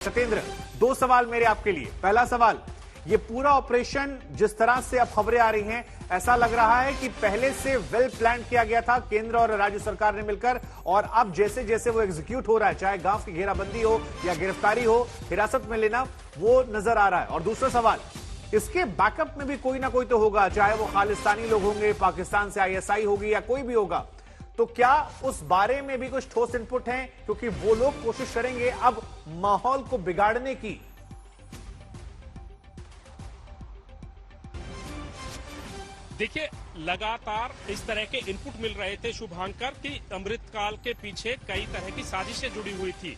सत्येंद्र, दो सवाल मेरे आपके लिए। पहला सवाल, ये पूरा ऑपरेशन जिस तरह से अब खबरें आ रही हैं, ऐसा लग रहा है कि पहले से वेल प्लान किया गया था केंद्र और राज्य सरकार ने मिलकर, और अब जैसे जैसे वो एग्जीक्यूट हो रहा है, चाहे गांव की घेराबंदी हो या गिरफ्तारी हो, हिरासत में लेना, वो नजर आ रहा है। और दूसरा सवाल, इसके बैकअप में भी कोई ना कोई तो होगा, चाहे वो खालिस्तानी लोग होंगे, पाकिस्तान से आईएसआई होगी या कोई भी होगा, तो क्या उस बारे में भी कुछ ठोस इनपुट हैं? क्योंकि वो लोग कोशिश करेंगे अब माहौल को बिगाड़ने की। देखिए, लगातार इस तरह के इनपुट मिल रहे थे शुभांकर कि अमृतकाल के पीछे कई तरह की साजिशें जुड़ी हुई थी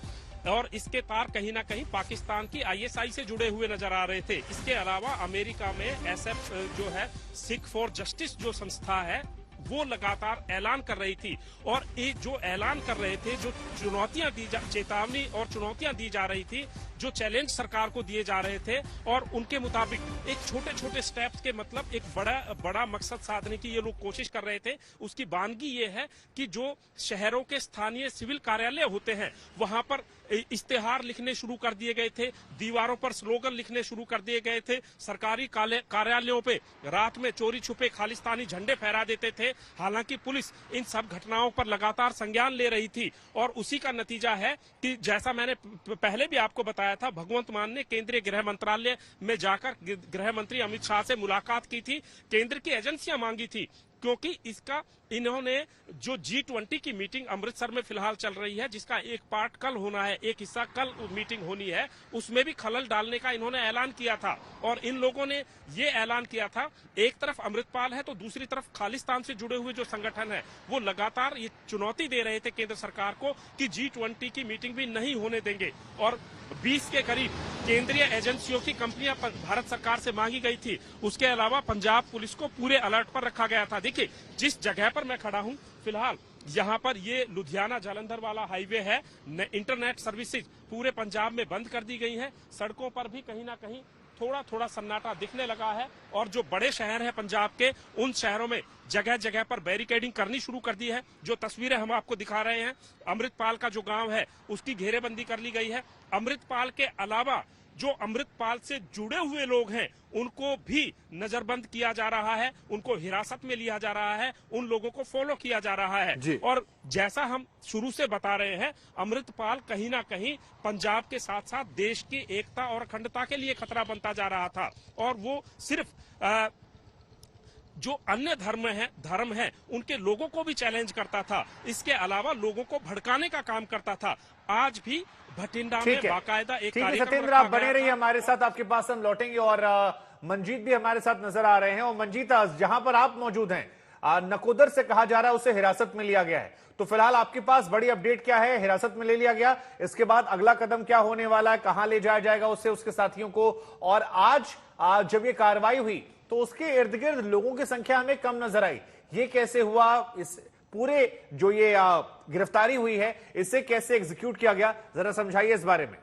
और इसके तार कहीं ना कहीं पाकिस्तान की आईएसआई से जुड़े हुए नजर आ रहे थे। इसके अलावा अमेरिका में एसएफ जो है, सिख फॉर जस्टिस जो संस्था है, वो लगातार ऐलान कर रही थी और ये जो ऐलान कर रहे थे, जो चुनौतियां चेतावनी और चुनौतियां दी जा रही थी, जो चैलेंज सरकार को दिए जा रहे थे, और उनके मुताबिक एक छोटे छोटे स्टेप्स के मतलब एक बड़ा मकसद साधने की ये लोग कोशिश कर रहे थे। उसकी बानगी ये है कि जो शहरों के स्थानीय सिविल कार्यालय होते हैं, वहां पर इश्तेहार लिखने शुरू कर दिए गए थे, दीवारों पर स्लोगन लिखने शुरू कर दिए गए थे, सरकारी कार्यालयों पे रात में चोरी छुपे खालिस्तानी झंडे फहरा देते थे। हालांकि पुलिस इन सब घटनाओं पर लगातार संज्ञान ले रही थी और उसी का नतीजा है कि जैसा मैंने पहले भी आपको बताया था, भगवंत मान ने केंद्रीय गृह मंत्रालय में जाकर गृह मंत्री अमित शाह से मुलाकात की थी, केंद्र की एजेंसियां मांगी थी, क्योंकि इसका इन्होंने जो G20 की मीटिंग अमृतसर में फिलहाल चल रही है, जिसका एक पार्ट कल होना है, एक हिस्सा कल मीटिंग होनी है, उसमें भी खलल डालने का इन्होंने ऐलान किया था। और इन लोगों ने ये ऐलान किया था, एक तरफ अमृतपाल है तो दूसरी तरफ खालिस्तान से जुड़े हुए जो संगठन है, वो लगातार ये चुनौती दे रहे थे केंद्र सरकार को कि G20 की मीटिंग भी नहीं होने देंगे। और 20 के करीब केंद्रीय एजेंसियों की कंपनियां भारत सरकार से मांगी गई थी। उसके अलावा पंजाब पुलिस को पूरे अलर्ट पर रखा गया था। देखिए, जिस जगह पर मैं खड़ा हूं फिलहाल, यहाँ पर ये लुधियाना जालंधर वाला हाईवे है, इंटरनेट सर्विसेज पूरे पंजाब में बंद कर दी गई है। सड़कों पर भी कहीं ना कहीं थोड़ा थोड़ा सन्नाटा दिखने लगा है और जो बड़े शहर हैं पंजाब के, उन शहरों में जगह जगह पर बैरिकेडिंग करनी शुरू कर दी है। जो तस्वीरें हम आपको दिखा रहे हैं, अमृतपाल का जो गांव है उसकी घेरेबंदी कर ली गई है। अमृतपाल के अलावा जो अमृतपाल से जुड़े हुए लोग हैं, उनको भी नजरबंद किया जा रहा है, उनको हिरासत में लिया जा रहा है, उन लोगों को फॉलो किया जा रहा है। और जैसा हम शुरू से बता रहे हैं, अमृतपाल कहीं ना कहीं पंजाब के साथ साथ देश की एकता और अखंडता के लिए खतरा बनता जा रहा था और वो सिर्फ जो अन्य धर्म है उनके लोगों को भी चैलेंज करता था। इसके अलावा लोगों को भड़काने का काम करता था। आज भी भटिंडा में बाकायदा एक कार्यक्रम सत्येंद्र, आप बने रहिए हमारे साथ, आपके पास हम लौटेंगे। और मंजीत भी हमारे साथ नजर आ रहे हैं। और मंजीत, जहां पर आप मौजूद हैं, नकोदर से कहा जा रहा है उसे हिरासत में लिया गया है, तो फिलहाल आपके पास बड़ी अपडेट क्या है? हिरासत में ले लिया गया, इसके बाद अगला कदम क्या होने वाला है? कहां ले जाया जाएगा उसे, उसके साथियों को? और आज जब ये कार्रवाई हुई तो उसके इर्द गिर्द लोगों की संख्या हमें कम नजर आई, ये कैसे हुआ? इस पूरे जो ये गिरफ्तारी हुई है, इसे कैसे एग्जीक्यूट किया गया, जरा समझाइए इस बारे में।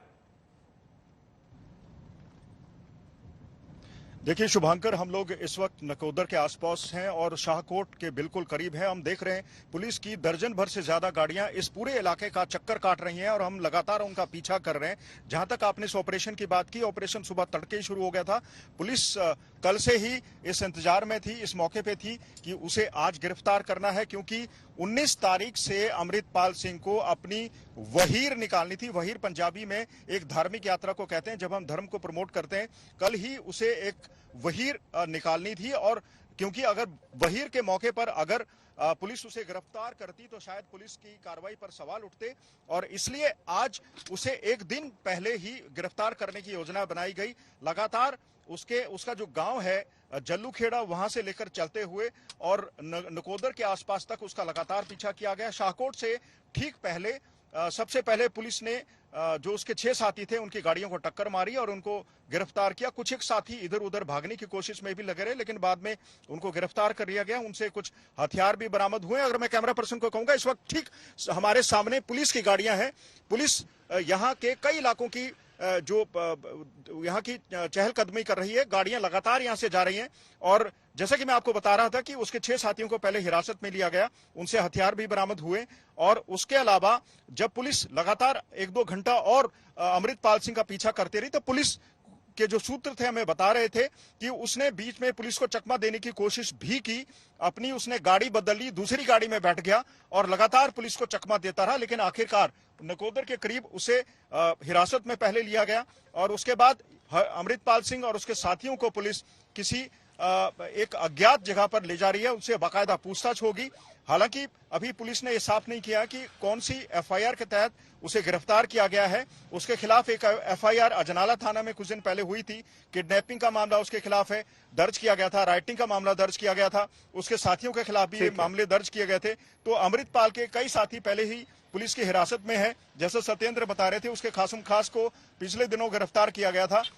देखिए शुभांकर, हम लोग इस वक्त नकोदर के आसपास हैं और शाहकोट के बिल्कुल करीब हैं। हम देख रहे हैं पुलिस की दर्जन भर से ज्यादा गाड़ियां इस पूरे इलाके का चक्कर काट रही हैं और हम लगातार उनका पीछा कर रहे हैं। जहां तक आपने इस ऑपरेशन की बात की, ऑपरेशन सुबह तड़के ही शुरू हो गया था। पुलिस कल से ही इस इंतजार में थी, इस मौके पे थी कि उसे आज गिरफ्तार करना है, क्योंकि 19 तारीख से अमृतपाल सिंह को अपनी वहीर निकालनी थी। वहीर पंजाबी में एक धार्मिक यात्रा को कहते हैं, जब हम धर्म को प्रमोट करते हैं। कल ही उसे एक वहीर निकालनी थी और क्योंकि अगर वहीर के मौके पर अगर पुलिस उसे गिरफ्तार करती तो शायद पुलिस की कार्रवाई पर सवाल उठते, और इसलिए आज उसे एक दिन पहले ही गिरफ्तार करने की योजना बनाई गई। लगातार उसका जो गांव है जल्लूखेड़ा, वहां से लेकर चलते हुए और नकोदर के आसपास तक उसका लगातार पीछा किया गया। शाहकोट से ठीक पहले सबसे पहले पुलिस ने जो उसके 6 साथी थे उनकी गाड़ियों को टक्कर मारी और उनको गिरफ्तार किया। कुछ एक साथी इधर उधर भागने की कोशिश में भी लगे रहे, लेकिन बाद में उनको गिरफ्तार कर लिया गया। उनसे कुछ हथियार भी बरामद हुए। अगर मैं कैमरा पर्सन को कहूंगा, इस वक्त ठीक हमारे सामने पुलिस की गाड़ियां हैं। पुलिस यहाँ के कई इलाकों की जो यहाँ की चहलकदमी कर रही है, गाड़ियां लगातार यहां से जा रही हैं। और जैसा कि मैं आपको बता रहा था कि उसके 6 साथियों को पहले हिरासत में लिया गया, उनसे हथियार भी बरामद हुए। और उसके अलावा जब पुलिस लगातार 1-2 घंटा और अमृतपाल सिंह का पीछा करते रही, तो पुलिस के जो सूत्र थे हमें बता रहे थे कि उसने बीच में पुलिस को चकमा देने की कोशिश भी की। अपनी उसने गाड़ी बदल ली, दूसरी गाड़ी में बैठ गया और लगातार पुलिस को चकमा देता रहा। लेकिन आखिरकार नकोदर के करीब उसे हिरासत में पहले लिया गया और उसके बाद अमृतपाल सिंह और उसके साथियों को पुलिस किसी एक अज्ञात जगह पर ले जा रही है। उनसे बाकायदा पूछताछ होगी। हालांकि अभी पुलिस ने यह साफ नहीं किया कि कौन सी एफआईआर के तहत उसे गिरफ्तार किया गया है। उसके खिलाफ एक एफआईआर अजनाला थाना में कुछ दिन पहले हुई थी। किडनैपिंग का मामला उसके खिलाफ है, दर्ज किया गया था। राइटिंग का मामला दर्ज किया गया था। उसके साथियों के खिलाफ भी मामले दर्ज किए गए थे। तो अमृतपाल के कई साथी पहले ही पुलिस की हिरासत में है। जैसा सत्येंद्र बता रहे थे, उसके खासम खास को पिछले दिनों गिरफ्तार किया गया था।